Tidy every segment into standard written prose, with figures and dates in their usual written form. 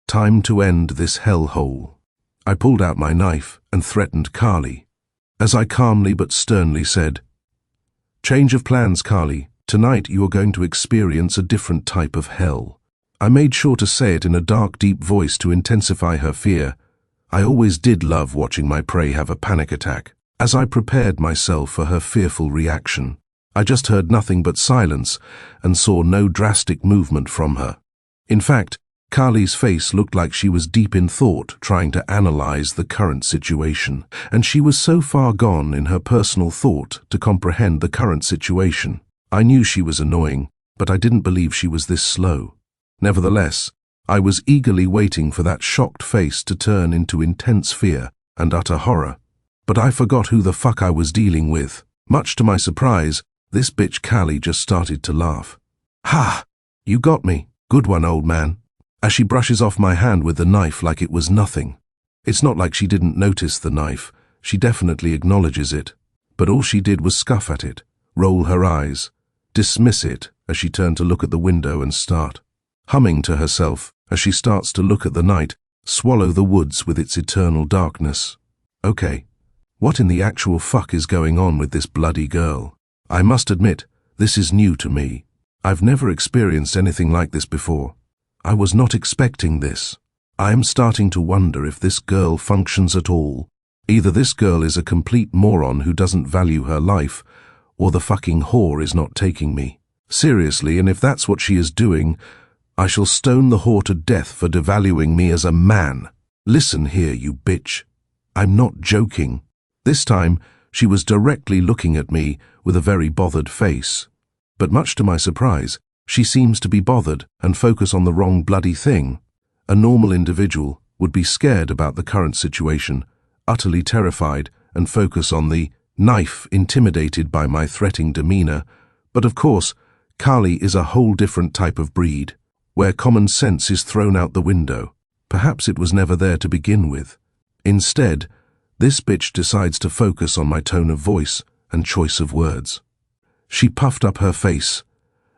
Time to end this hellhole. I pulled out my knife and threatened Carly, as I calmly but sternly said, "Change of plans, Carly. Tonight you are going to experience a different type of hell." I made sure to say it in a dark, deep voice to intensify her fear. I always did love watching my prey have a panic attack. As I prepared myself for her fearful reaction, I just heard nothing but silence and saw no drastic movement from her. In fact, Carly's face looked like she was deep in thought, trying to analyze the current situation, and she was so far gone in her personal thought to comprehend the current situation. I knew she was annoying, but I didn't believe she was this slow. Nevertheless, I was eagerly waiting for that shocked face to turn into intense fear and utter horror. But I forgot who the fuck I was dealing with. Much to my surprise, this bitch Carly just started to laugh. "Ha! You got me. Good one, old man." As she brushes off my hand with the knife like it was nothing. It's not like she didn't notice the knife. She definitely acknowledges it. But all she did was scoff at it, roll her eyes, dismiss it as she turned to look at the window and start humming to herself as she starts to look at the night, swallow the woods with its eternal darkness. Okay, what in the actual fuck is going on with this bloody girl? I must admit, this is new to me. I've never experienced anything like this before. I was not expecting this. I am starting to wonder if this girl functions at all. Either this girl is a complete moron who doesn't value her life, or the fucking whore is not taking me seriously, and if that's what she is doing, I shall stone the whore to death for devaluing me as a man. Listen here, you bitch. I'm not joking. This time, she was directly looking at me with a very bothered face. But much to my surprise, she seems to be bothered and focus on the wrong bloody thing. A normal individual would be scared about the current situation, utterly terrified, and focus on the knife, intimidated by my threatening demeanor. But of course, Carly is a whole different type of breed, where common sense is thrown out the window. Perhaps it was never there to begin with. Instead, this bitch decides to focus on my tone of voice and choice of words. She puffed up her face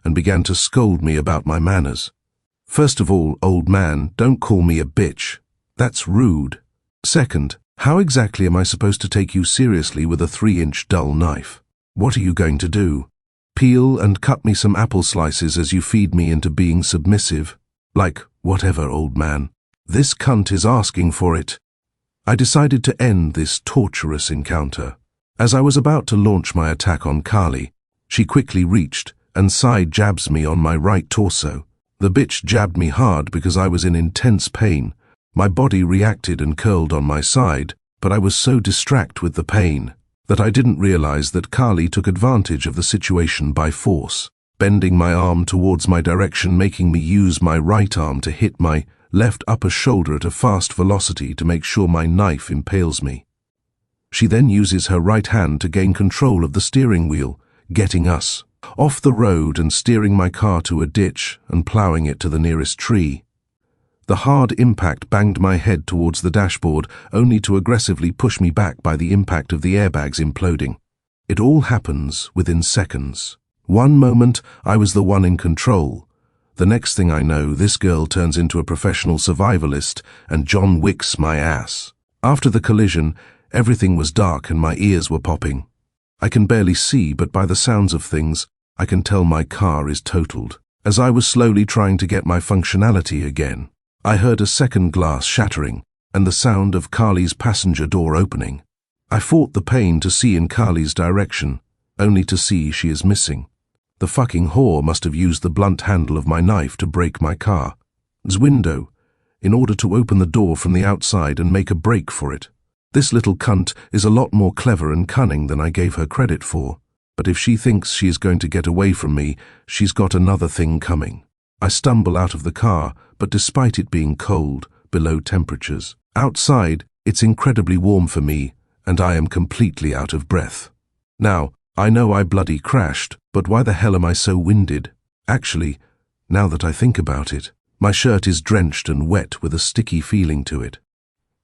and began to scold me about my manners. First of all, old man, don't call me a bitch. That's rude. Second, how exactly am I supposed to take you seriously with a 3-inch dull knife? What are you going to do? Peel and cut me some apple slices as you feed me into being submissive? Like, whatever, old man. This cunt is asking for it. I decided to end this torturous encounter. As I was about to launch my attack on Carly, she quickly reached and side jabs me on my right torso. The bitch jabbed me hard because I was in intense pain. My body reacted and curled on my side, but I was so distracted with the pain that I didn't realize that Carly took advantage of the situation by force, bending my arm towards my direction, making me use my right arm to hit my left upper shoulder at a fast velocity to make sure my knife impales me. She then uses her right hand to gain control of the steering wheel, getting us off the road and steering my car to a ditch and plowing it to the nearest tree. The hard impact banged my head towards the dashboard, only to aggressively push me back by the impact of the airbags imploding. It all happens within seconds. One moment, I was the one in control. The next thing I know, this girl turns into a professional survivalist and John Wicks my ass. After the collision, everything was dark and my ears were popping. I can barely see, but by the sounds of things, I can tell my car is totaled. As I was slowly trying to get my functionality again, I heard a second glass shattering and the sound of Carly's passenger door opening. I fought the pain to see in Carly's direction, only to see she is missing. The fucking whore must have used the blunt handle of my knife to break my car's window in order to open the door from the outside and make a break for it. This little cunt is a lot more clever and cunning than I gave her credit for, but if she thinks she is going to get away from me, she's got another thing coming. I stumble out of the car, but despite it being cold, below temperatures, outside it's incredibly warm for me, and I am completely out of breath. Now, I know I bloody crashed, but why the hell am I so winded? Actually, now that I think about it, my shirt is drenched and wet with a sticky feeling to it.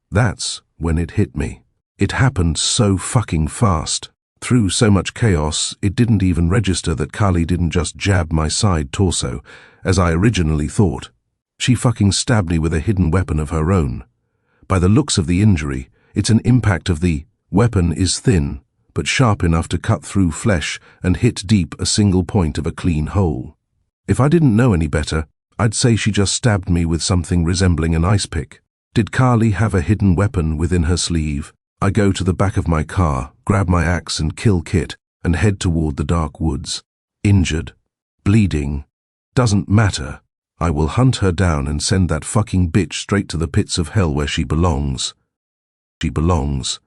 That's when it hit me. It happened so fucking fast. Through so much chaos, it didn't even register that Carly didn't just jab my side torso, as I originally thought. She fucking stabbed me with a hidden weapon of her own. By the looks of the injury, it's an impact of the weapon is thin, but sharp enough to cut through flesh and hit deep a single point of a clean hole. If I didn't know any better, I'd say she just stabbed me with something resembling an ice pick. Did Carly have a hidden weapon within her sleeve? I go to the back of my car, grab my axe and kill Kit, and head toward the dark woods. Injured, bleeding, doesn't matter. I will hunt her down and send that fucking bitch straight to the pits of hell where she belongs. She belongs.